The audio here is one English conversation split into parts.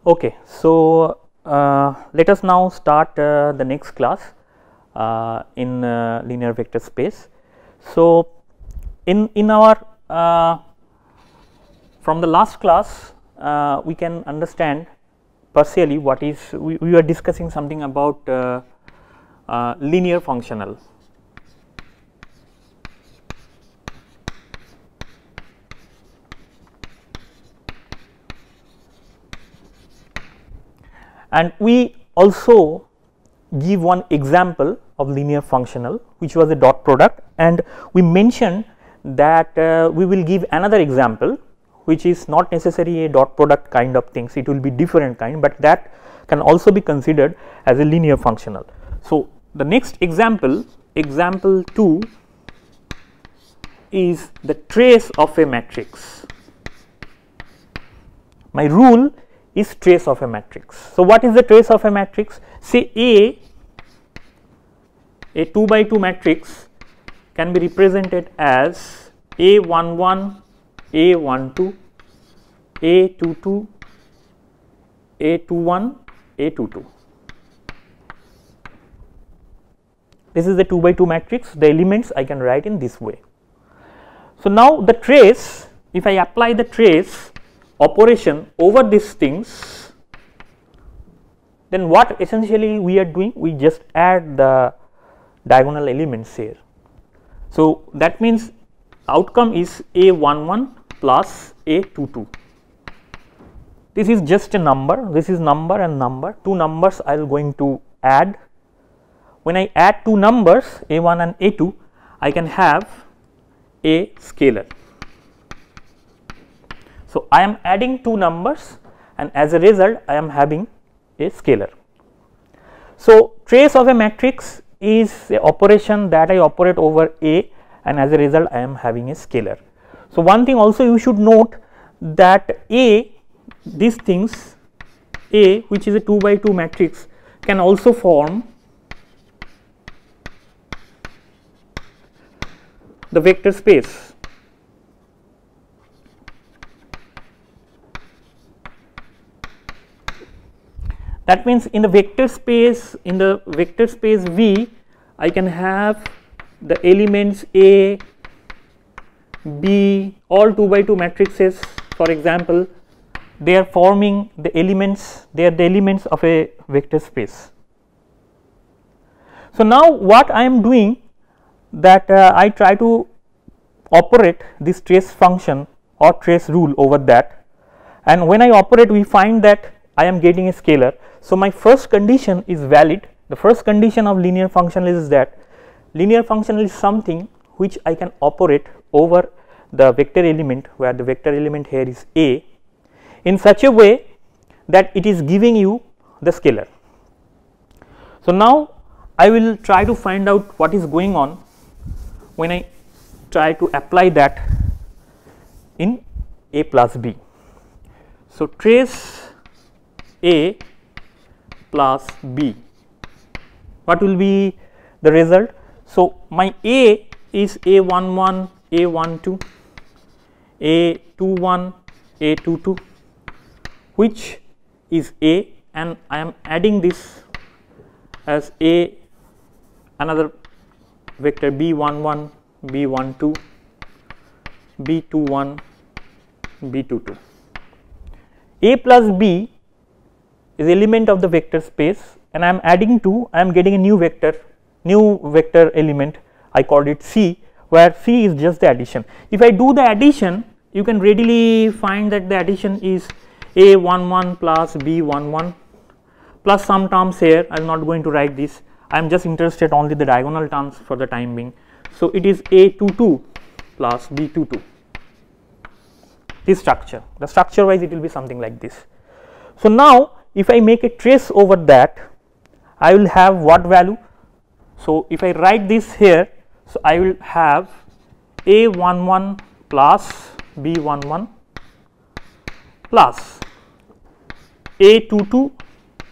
Okay, so let us now start the next class in linear vector space. So, in our from the last class we can understand partially what is we were discussing something about linear functional. And we also give one example of linear functional which was a dot product, and we mentioned that we will give another example which is not necessarily a dot product kind of things, it will be different kind, but that can also be considered as a linear functional. So, the next example, example 2 is the trace of a matrix. My rule is trace of a matrix. So, what is the trace of a matrix? Say a 2 by 2 matrix can be represented as A11, A12, A22, A21, A22. This is the 2 by 2 matrix, the elements I can write in this way. So, now the trace, if I apply the trace operation over these things, then what essentially we are doing, we just add the diagonal elements here. So, that means outcome is A11 plus A22. This is just a number, this is number and number, two numbers I am going to add. When I add two numbers A1 and A2, I can have a scalar. So, I am adding two numbers and as a result I am having a scalar. So, trace of a matrix is a operation that I operate over A, and as a result I am having a scalar. So, one thing also you should note that A, these things A which is a 2 by 2 matrix can also form the vector space. That means in the vector space V, I can have the elements A, B, all 2 by 2 matrices. For example, they are forming the elements, they are the elements of a vector space. So, now what I am doing, that I try to operate this trace function or trace rule over that, and when I operate we find that I am getting a scalar. So, my first condition is valid. The first condition of linear functional is that linear functional is something which I can operate over the vector element, where the vector element here is A, in such a way that it is giving you the scalar. So, now I will try to find out what is going on when I try to apply that in A plus B. So, trace A plus B, what will be the result? So, my A is A11, A12, A21, A22, which is A, and I am adding this as A, another vector B11, B12, B21, B22. A plus B is element of the vector space, and I am adding 2, I am getting a new vector element, I called it C, where C is just the addition. If I do the addition, you can readily find that the addition is A11 plus B11 plus some terms here. I am not going to write this, I am just interested only the diagonal terms for the time being. So, it is A22 plus B22, this structure, the structure wise it will be something like this. So, now if I make a trace over that, I will have what value? So, if I write this here, so I will have A11 plus B11 plus A22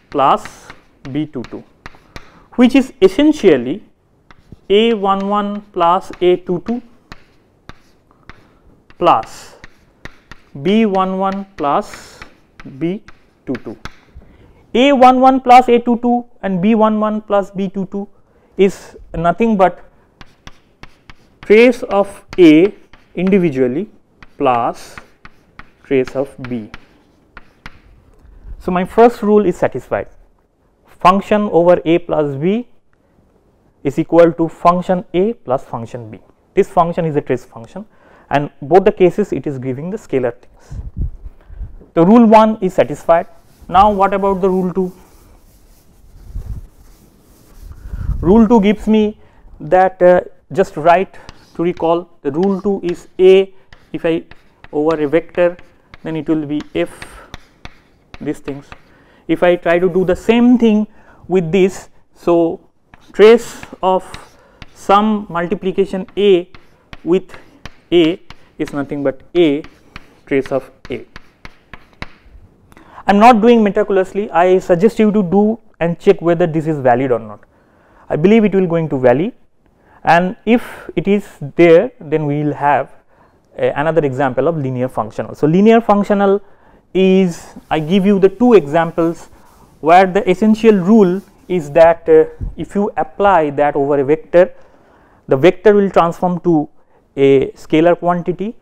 plus B22, which is essentially A11 plus A22 plus B11 plus B B22. A11 plus A22 and B11 plus B22 is nothing but trace of A individually plus trace of B. So, my first rule is satisfied. Function over A plus B is equal to function A plus function B. This function is a trace function, and both the cases it is giving the scalar things. The rule 1 is satisfied. Now, what about the rule 2? Rule 2 gives me that just write to recall, the rule 2 is A, if I over a vector, then it will be F, these things. If I try to do the same thing with this, so trace of some multiplication A with A is nothing but A trace of A. I am not doing meticulously, I suggest you to do and check whether this is valid or not. I believe it will going to valid, and if it is there, then we will have another example of linear functional. So, linear functional is, I give you the two examples where the essential rule is that if you apply that over a vector, the vector will transform to a scalar quantity,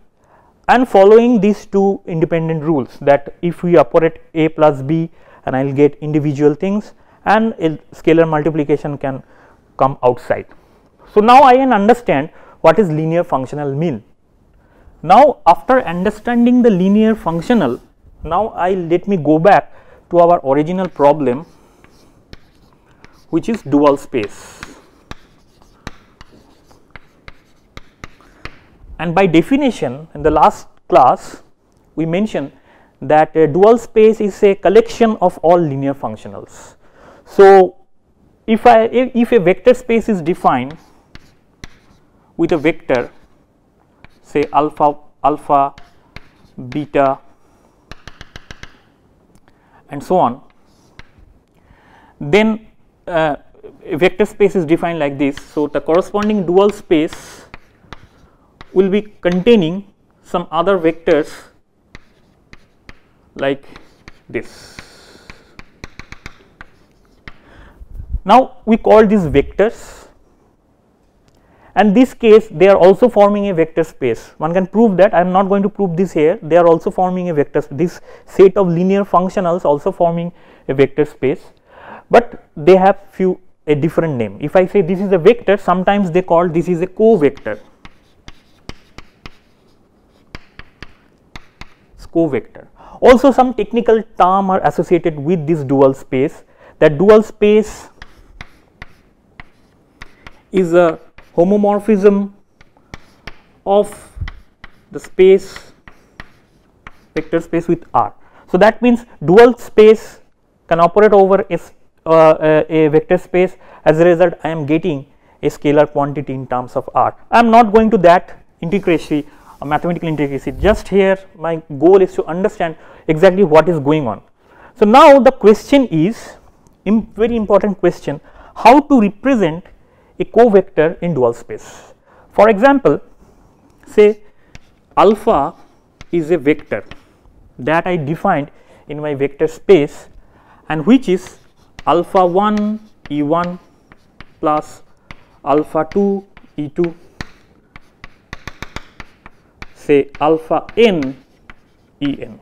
and following these two independent rules, that if we operate A plus B and I will get individual things, and a scalar multiplication can come outside. So, now I can understand what is linear functional mean. Now, after understanding the linear functional, now let me go back to our original problem, which is dual space. And by definition, in the last class we mentioned that a dual space is a collection of all linear functionals. So, if a vector space is defined with a vector, say alpha, beta and so on, then a vector space is defined like this. So, the corresponding dual space will be containing some other vectors like this. Now, we call these vectors, and this case they are also forming a vector space. One can prove that. I am not going to prove this here. They are also forming a vector space. This set of linear functionals also forming a vector space, but they have a different name. If I say this is a vector, sometimes they call this is a co-vector. Co-vector. Also, some technical term are associated with this dual space. That dual space is a homomorphism of the space, vector space with R. So, that means dual space can operate over a vector space. As a result, I am getting a scalar quantity in terms of R. I am not going to that intricacy, mathematical intricacy. Just here my goal is to understand exactly what is going on. So, now the question is very important question, how to represent a co-vector in dual space. For example, say alpha is a vector that I defined in my vector space, and which is alpha 1 E1 plus alpha 2 E2, say alpha n En.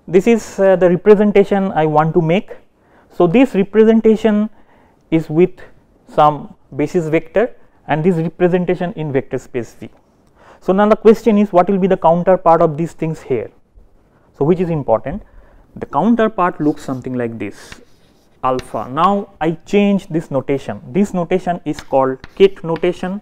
This is the representation I want to make. So, this representation is with some basis vector, and this representation in vector space V. So, now the question is what will be the counterpart of these things here. So, which is important? The counterpart looks something like this, alpha. Now, I change this notation. This notation is called Ket notation,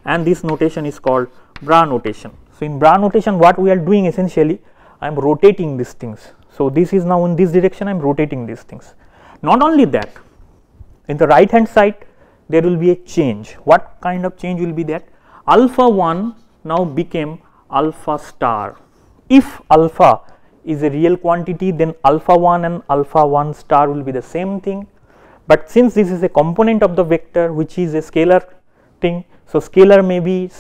and this notation is called Bra notation. So, in Bra notation what we are doing essentially, I am rotating these things. So, this is now in this direction, I am rotating these things. Not only that, in the right hand side there will be a change. What kind of change will be that? Alpha 1 now became alpha star. If alpha is a real quantity, then alpha 1 and alpha 1 star will be the same thing, but since this is a component of the vector which is a scalar thing, so scalar may be,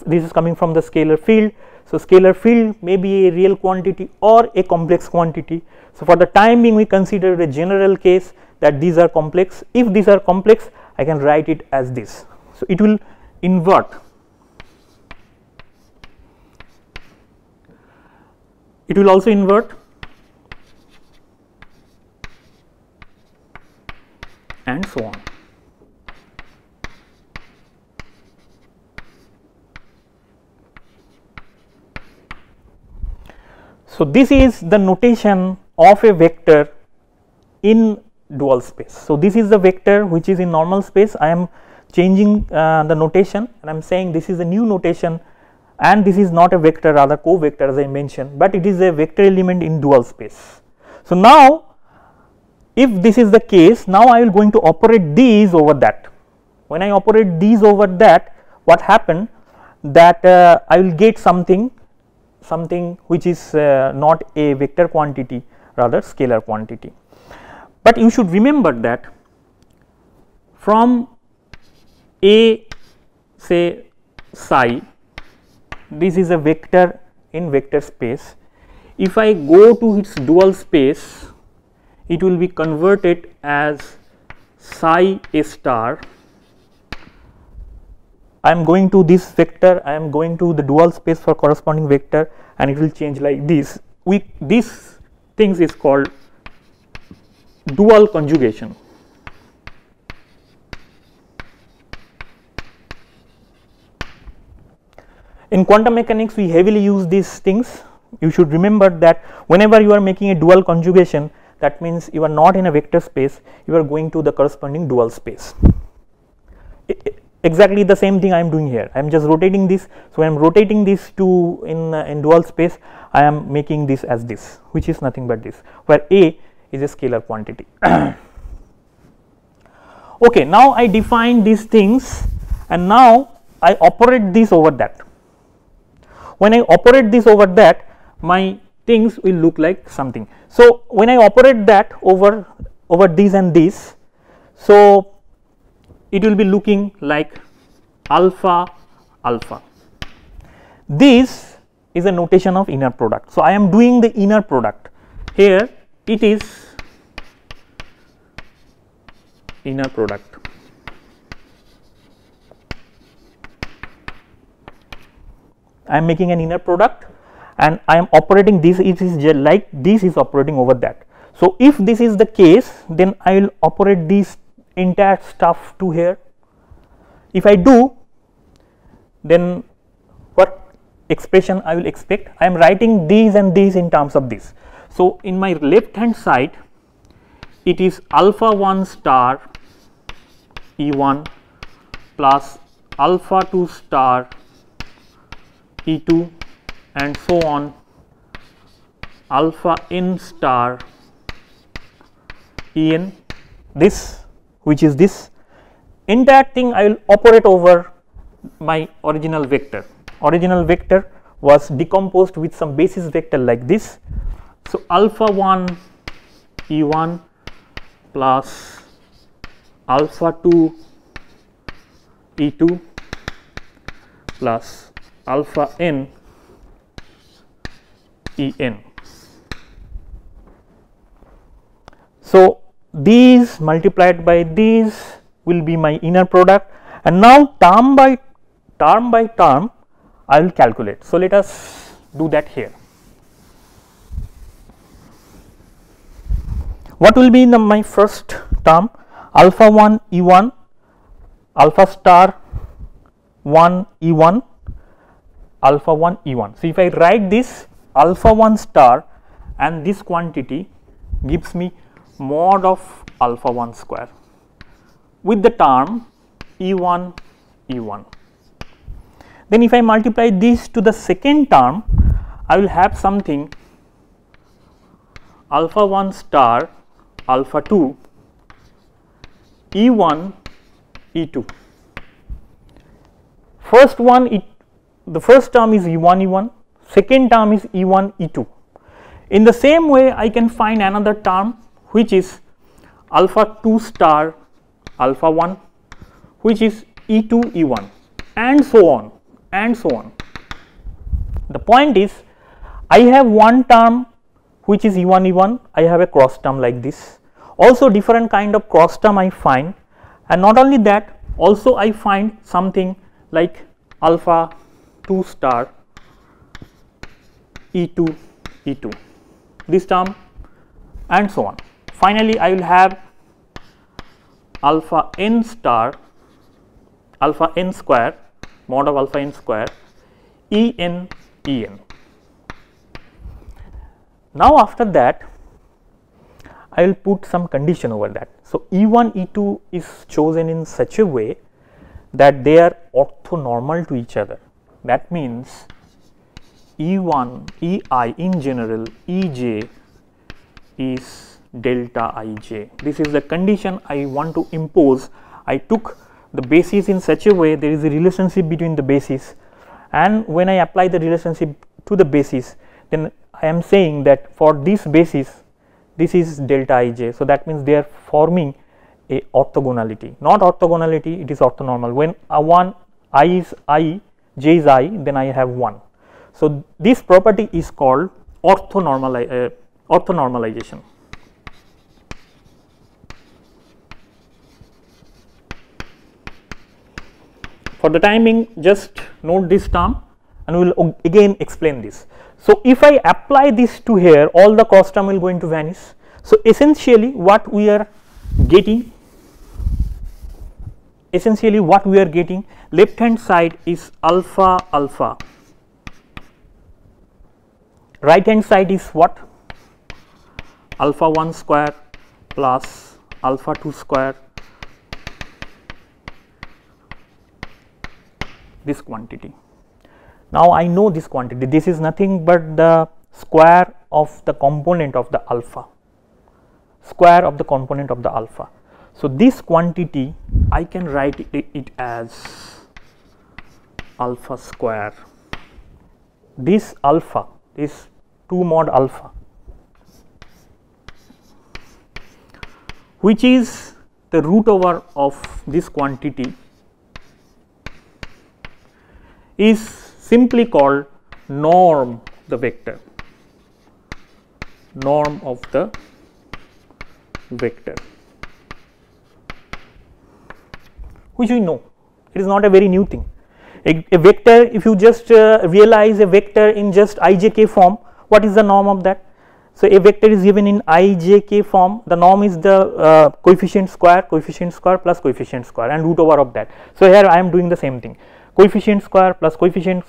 this is coming from the scalar field, So, scalar field may be a real quantity or a complex quantity. So, for the time being we consider a general case that these are complex. If these are complex, I can write it as this. So, it will invert. It will also invert and so on. So, this is the notation of a vector in dual space. So, this is the vector which is in normal space. I am changing the notation and I am saying this is a new notation, and this is not a vector, rather co-vector as I mentioned, but it is a vector element in dual space. So, now if this is the case, now I will going to operate these over that. When I operate these over that, what happened that I will get something which is not a vector quantity, rather scalar quantity. But you should remember that from a say psi, this is a vector in vector space. If I go to its dual space, it will be converted as psi a star. I am going to this vector, I am going to the dual space for corresponding vector, and it will change like this. This things is called dual conjugation. In quantum mechanics, we heavily use these things. You should remember that whenever you are making a dual conjugation, that means you are not in a vector space, you are going to the corresponding dual space. Exactly the same thing I am doing here. I am just rotating this. So, I am rotating this to in dual space, I am making this as this, which is nothing but this, where A is a scalar quantity. Okay, now I define these things and now I operate this over that. When I operate this over that, my things will look like something. So, when I operate that over these and these, so it will be looking like alpha alpha. This is a notation of inner product. So, I am doing the inner product here, it is inner product. I am making an inner product and I am operating this, it is just like this is operating over that. So, if this is the case, then I will operate this entire stuff to here. If I do, then what expression I will expect? I am writing these and these in terms of this. So, in my left hand side, it is alpha 1 star E1 plus alpha 2 star E2 and so on, alpha n star En, this which is this entire thing I will operate over my original vector. Original vector was decomposed with some basis vector like this. So, alpha 1 E1 plus alpha 2 E2 plus alpha n En. So, these multiplied by these will be my inner product, and now term by term I will calculate. So, let us do that here. What will be my first term? Alpha 1 E1 alpha star 1 E1 alpha 1 E1. So, if I write this alpha 1 star and this quantity gives me mod of alpha 1 square with the term E1 E1. Then if I multiply this to the second term, I will have something alpha 1 star alpha 2 E1 E2. First one, the first term is E1 E1, second term is E1 E2. In the same way, I can find another term which is alpha 2 star alpha 1, which is E2 E1, and so on and so on. The point is, I have one term which is E1 E1, I have a cross term like this. Also different kind of cross term I find, and not only that, also I find something like alpha 2 star E2 E2, this term and so on. Finally, I will have alpha n star alpha n square mod of alpha n square En En. Now after that, I will put some condition over that. So E1 E2 is chosen in such a way that they are orthonormal to each other. That means E1 Ei in general Ej is delta Ij. This is the condition I want to impose. I took the basis in such a way there is a relationship between the basis, and when I apply the relationship to the basis, then I am saying that for this basis this is delta Ij. So that means they are forming a orthogonality, not orthogonality, it is orthonormal. When one I is I, j is I, then I have 1. So this property is called orthonormalization. For the time being, just note this term and we will again explain this. So if I apply this to here, all the cross term will going to vanish. So essentially what we are getting, left hand side is alpha alpha, right hand side is what? Alpha 1 square plus alpha 2 square, this quantity. Now I know this quantity, this is nothing but the square of the component of the alpha, So this quantity I can write it as alpha square. This alpha is 2 mod alpha, which is the root over of this quantity, is simply called norm the vector, which we know, it is not a very new thing. A vector, if you just realize a vector in just ijk form, what is the norm of that? So a vector is given in ijk form, the norm is the coefficient square plus coefficient square and root over of that. So here I am doing the same thing, coefficient square plus coefficient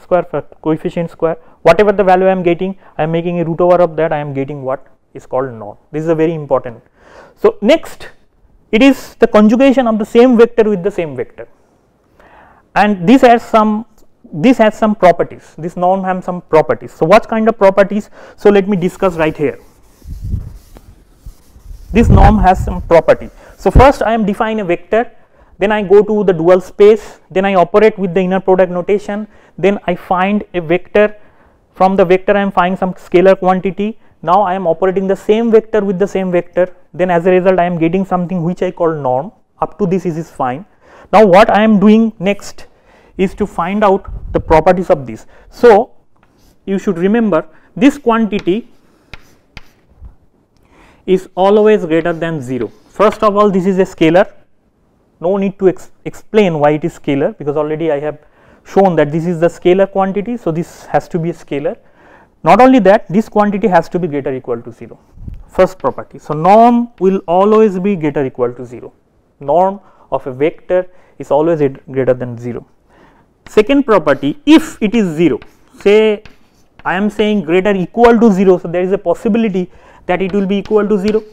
square, whatever the value I am getting, I am making a root over of that, I am getting what is called norm. This is a very important. So next, it is the conjugation of the same vector with the same vector, and this has some properties, this norm has some properties. So what kind of properties? So let me discuss right here. This norm has some property. So first I am defining a vector, then I go to the dual space, then I operate with the inner product notation, then I find a vector, from the vector I am finding some scalar quantity. Now I am operating the same vector with the same vector, then as a result I am getting something which I call norm. Up to this is fine. Now what I am doing next is to find out the properties of this. So you should remember this quantity is always greater than 0. First of all, this is a scalar, no need to explain why it is scalar, because already I have shown that this is the scalar quantity. So this has to be a scalar. Not only that, this quantity has to be greater or equal to 0, first property. So norm will always be greater or equal to 0, norm of a vector is always greater than 0. Second property, if it is 0, say I am saying greater equal to 0, so there is a possibility that it will be equal to 0.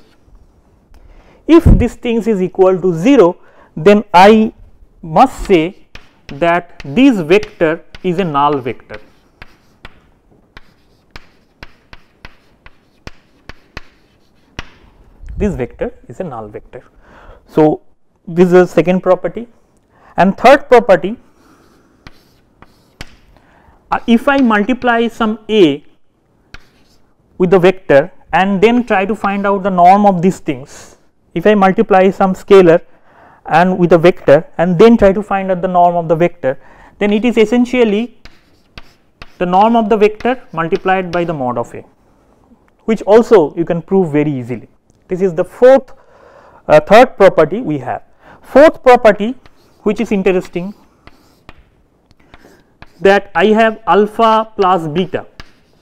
If this things is equal to 0, then I must say that this vector is a null vector. This vector is a null vector. So this is the second property. And third property, if I multiply some a with the vector and then try to find out the norm of these things, if I multiply some scalar and with a vector and then try to find out the norm of the vector, then it is essentially the norm of the vector multiplied by the mod of A, which also you can prove very easily. This is the third property we have. Fourth property, which is interesting, that I have alpha plus beta,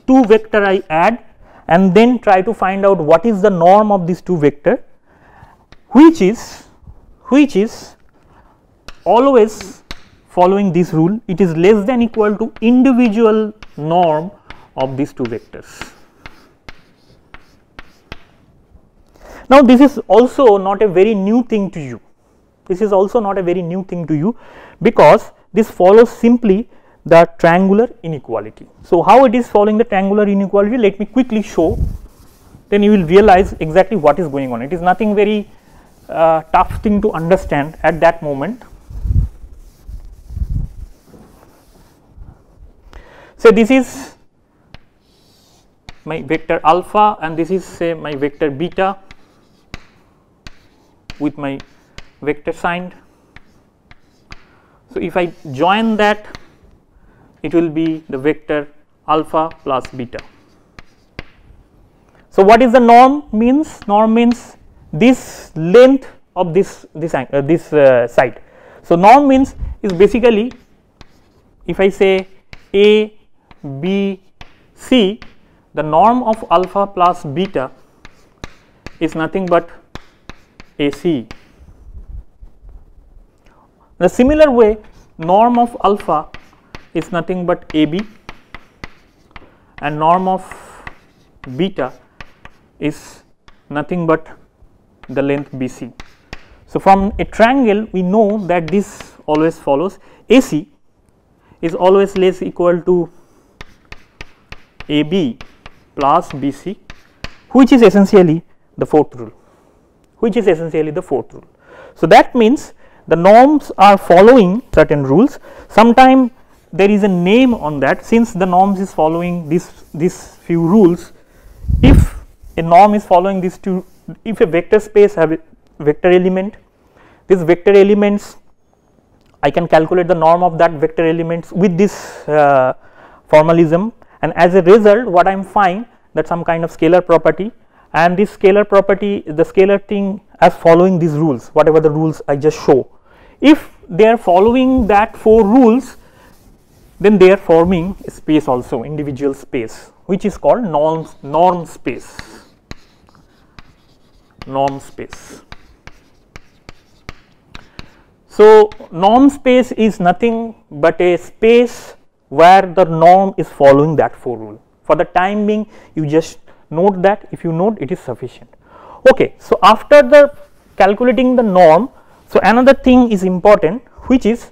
two vector I add and then try to find out what is the norm of these two vector, which is always following this rule, it is less than equal to individual norm of these two vectors. Now, this is also not a very new thing to you. This is also not a very new thing to you, because this follows simply the triangular inequality. So, how it is following the triangular inequality, let me quickly show, then you will realize exactly what is going on. It is nothing very tough thing to understand at that moment. So, this is my vector alpha and this is say my vector beta with my vector sign. So, if I join that, it will be the vector alpha plus beta. So, what is the norm means? Norm means this length of this side. So, norm means is basically, if I say A, B, C, the norm of alpha plus beta is nothing but AC. The similar way, norm of alpha is nothing but AB and norm of beta is nothing but the length BC. So, from a triangle we know that this always follows AC is always less equal to AB plus BC, which is essentially the fourth rule, So, that means the norms are following certain rules. Sometime there is a name on that, since the norms is following these few rules. If a norm is following these two, if a vector space have a vector element, these vector elements I can calculate the norm of that vector elements with this formalism, and as a result what I am find that some kind of scalar property, and this scalar property, the scalar thing as following these rules, whatever the rules I just show. If they are following that 4 rules, then they are forming a space also, individual space, which is called norm space. So, norm space is nothing but a space where the norm is following that 4 rule. For the time being, you just note that, if you note, it is sufficient. Okay. So, after the calculating the norm, so another thing is important, which is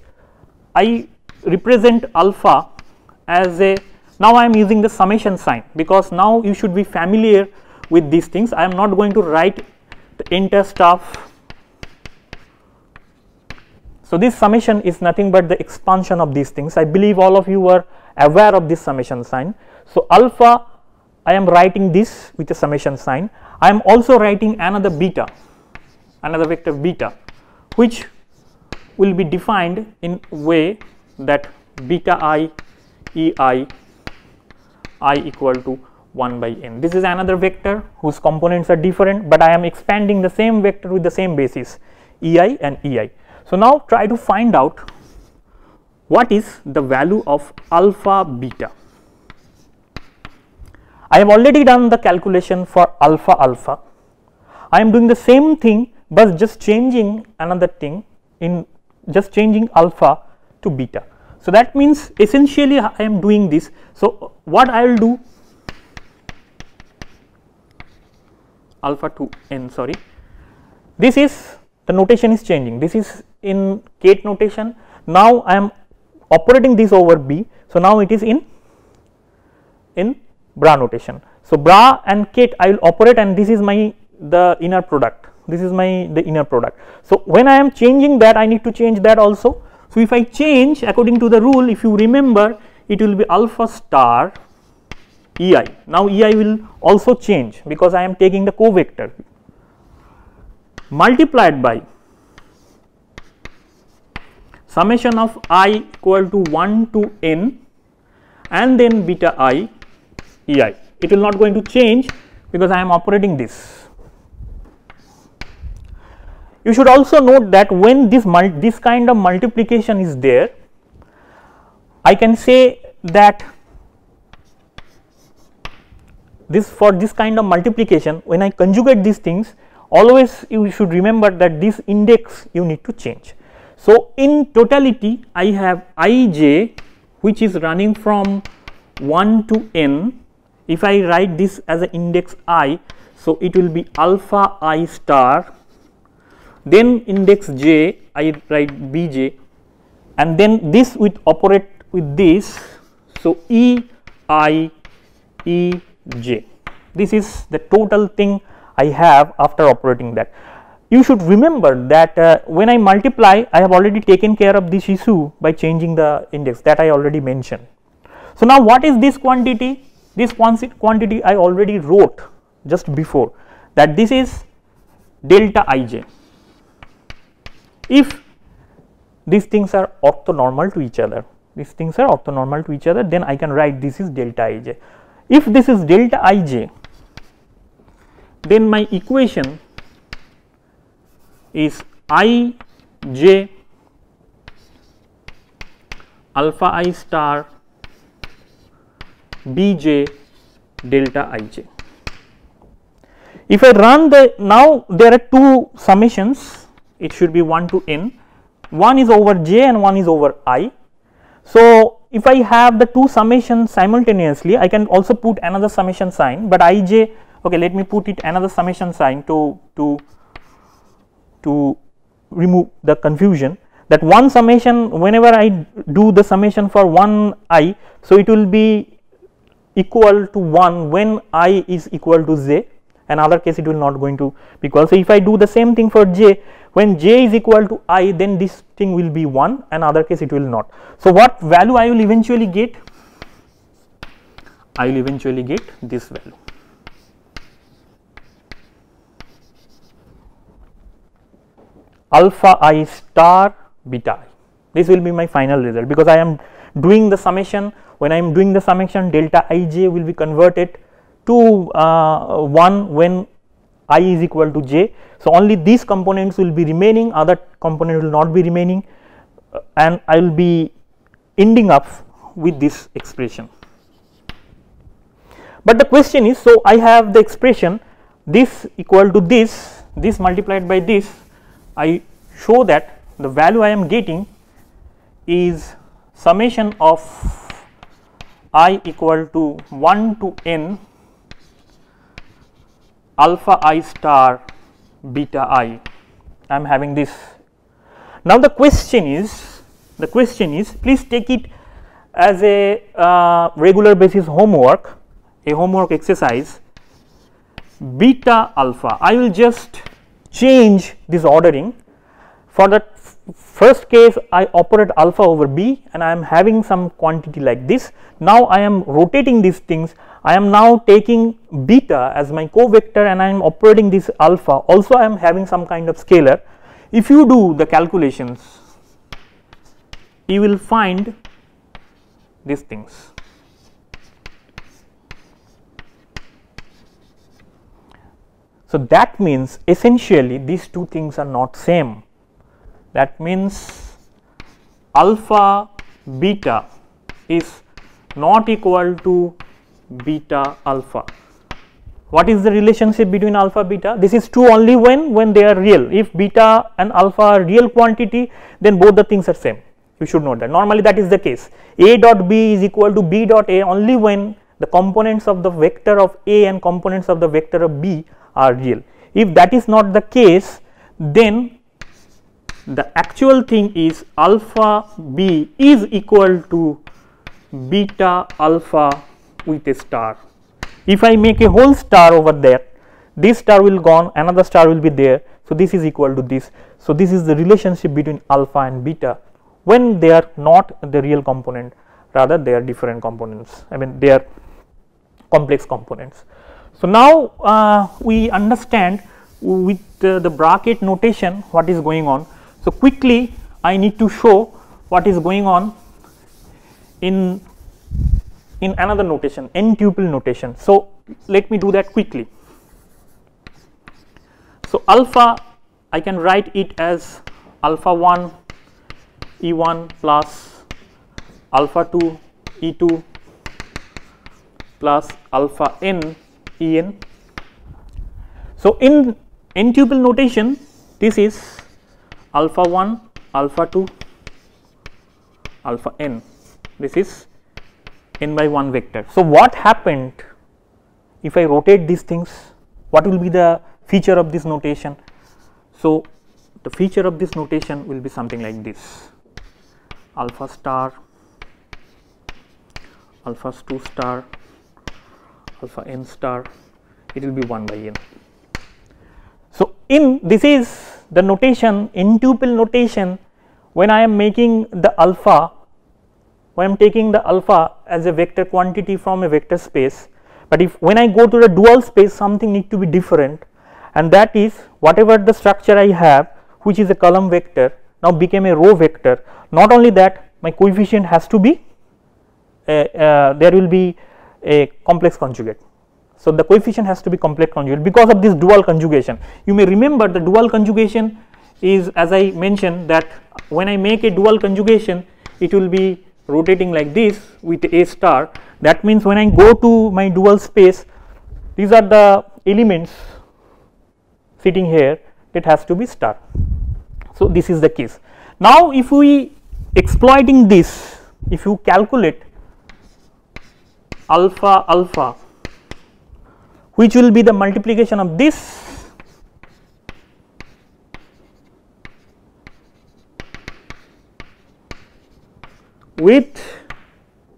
I represent alpha as a, now I am using the summation sign, because now you should be familiar with these things. I am not going to write the entire stuff. So, this summation is nothing but the expansion of these things. I believe all of you are aware of this summation sign. So, alpha I am writing this with a summation sign. I am also writing another beta, another vector beta, which will be defined in way that beta I E I equal to 1 by n. This is another vector whose components are different, but I am expanding the same vector with the same basis EI and EI. So, now try to find out what is the value of alpha beta. I have already done the calculation for alpha alpha. I am doing the same thing, but just changing another thing, in just changing alpha to beta. So, that means essentially I am doing this. So, what I will do, alpha to n, sorry, this is the notation is changing, this is in Kate notation. Now, I am operating this over B. So, now it is in bra notation. So, bra and Kate I will operate, and this is my the inner product, this is my the inner product. So, when I am changing that, I need to change that also. So, if I change according to the rule, if you remember, it will be alpha star EI. Now, EI will also change, because I am taking the covector multiplied by summation of I equal to 1 to n, and then beta I ei. It will not going to change because I am operating this. You should also note that when this kind of multiplication is there, I can say that for this kind of multiplication, when I conjugate these things, always you should remember that this index you need to change. So, in totality I have ij which is running from 1 to n. If I write this as an index I, so it will be alpha I star, then index j I write bj, and then this will operate with this. So, e I e j, this is the total thing I have after operating that. You should remember that when I multiply, I have already taken care of this issue by changing the index that I already mentioned. So, now what is this quantity? This quantity I already wrote just before, that this is delta ij. If these things are orthonormal to each other, then I can write this is delta ij. If this is delta ij, then my equation is ij alpha I star bj delta ij. If I run now there are two summations, it should be 1 to n, one is over j and one is over I. So, if I have the two summations simultaneously, I can also put another summation sign, but ij, okay, let me put it another summation sign to remove the confusion, that one summation, whenever I do the summation for one I, so it will be equal to 1 when I is equal to j, and other case it will not going to be equal. So, if I do the same thing for j, when j is equal to I, then this thing will be 1 and other case it will not. So, what value I will eventually get? I will eventually get this value. Alpha I star beta I. This will be my final result, because I am doing the summation. When I am doing the summation, delta ij will be converted to 1 when I is equal to j. So, only these components will be remaining, other component will not be remaining, and I will be ending up with this expression. But the question is, so I have the expression this equal to this multiplied by this. I show that the value I am getting is summation of I equal to 1 to n alpha I star beta I. I am having this. Now, the question is, please take it as a regular basis homework, a homework exercise. Beta alpha, I will just change this ordering. For the first case, I operate alpha over b and I am having some quantity like this. Now, I am rotating these things. I am now taking beta as my co-vector and I am operating this alpha. Also, I am having some kind of scalar. If you do the calculations, you will find these things. So, that means essentially these two things are not same. That means alpha beta is not equal to beta alpha. What is the relationship between alpha beta? This is true only when they are real. If beta and alpha are real quantity, then both the things are same. You should know that. Normally that is the case. A dot b is equal to b dot a only when the components of the vector of a and components of the vector of b are real. If that is not the case, then the actual thing is alpha b is equal to beta alpha with a star. If I make a whole star over there, this star will gone, another star will be there. So, this is equal to this. So, this is the relationship between alpha and beta when they are not the real component, rather they are different components. I mean, they are complex components. So, now we understand with the bracket notation what is going on. So, quickly I need to show what is going on in in another notation, n tuple notation. So let me do that quickly. So alpha, I can write it as alpha 1 E1 plus alpha 2 E2 plus alpha n En. So in n tuple notation, this is alpha 1 alpha 2 alpha n, this is n by 1 vector. So what happened if I rotate these things? What will be the feature of this notation? So the feature of this notation will be something like this: alpha star, alpha 2 star, alpha n star, it will be 1 by n. So in this is the notation, n tuple notation, when I am making the alpha, when I am taking the alpha as a vector quantity from a vector space, but if when I go to the dual space, something need to be different, and that is whatever the structure I have, which is a column vector, now became a row vector. Not only that, my coefficient has to be there will be a complex conjugate. So the coefficient has to be complex conjugate because of this dual conjugation. You may remember the dual conjugation is, as I mentioned, that when I make a dual conjugation, it will be rotating like this with a star. That means when I go to my dual space, these are the elements sitting here, it has to be star. So this is the case. Now if we exploiting this, if you calculate alpha alpha, which will be the multiplication of this with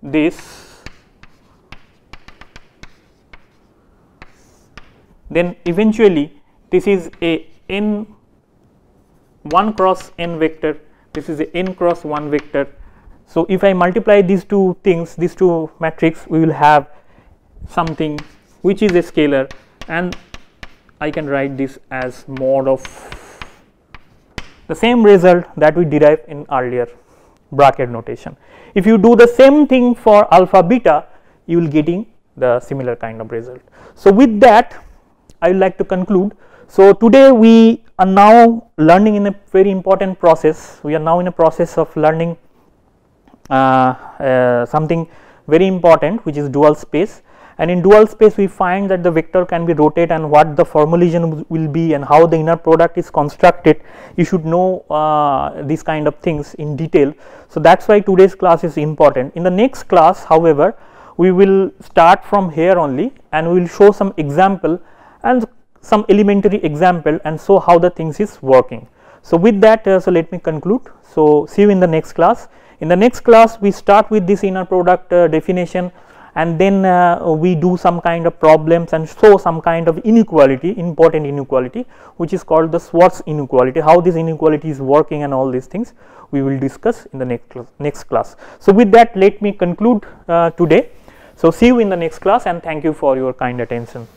this, then eventually this is a n 1 cross n vector, this is a n cross 1 vector. So if I multiply these two things, these two matrix, we will have something which is a scalar, and I can write this as mod of the same result that we derived in earlier bracket notation. If you do the same thing for alpha beta, you will getting the similar kind of result. So with that, I would like to conclude. So today we are now learning in a very important process. We are now in a process of learning something very important, which is dual space. And in dual space, we find that the vector can be rotated, and what the formulation will be and how the inner product is constructed. You should know these kind of things in detail. So that's why today's class is important. In the next class, however, we will start from here only, and we will show some example and some elementary example and show how the things is working. So with that, so let me conclude. So see you in the next class. In the next class, we start with this inner product definition, and then we do some kind of problems and show some kind of inequality, important inequality, which is called the Schwarz inequality. How this inequality is working and all these things we will discuss in the next class. So with that, let me conclude today. So see you in the next class, and thank you for your kind attention.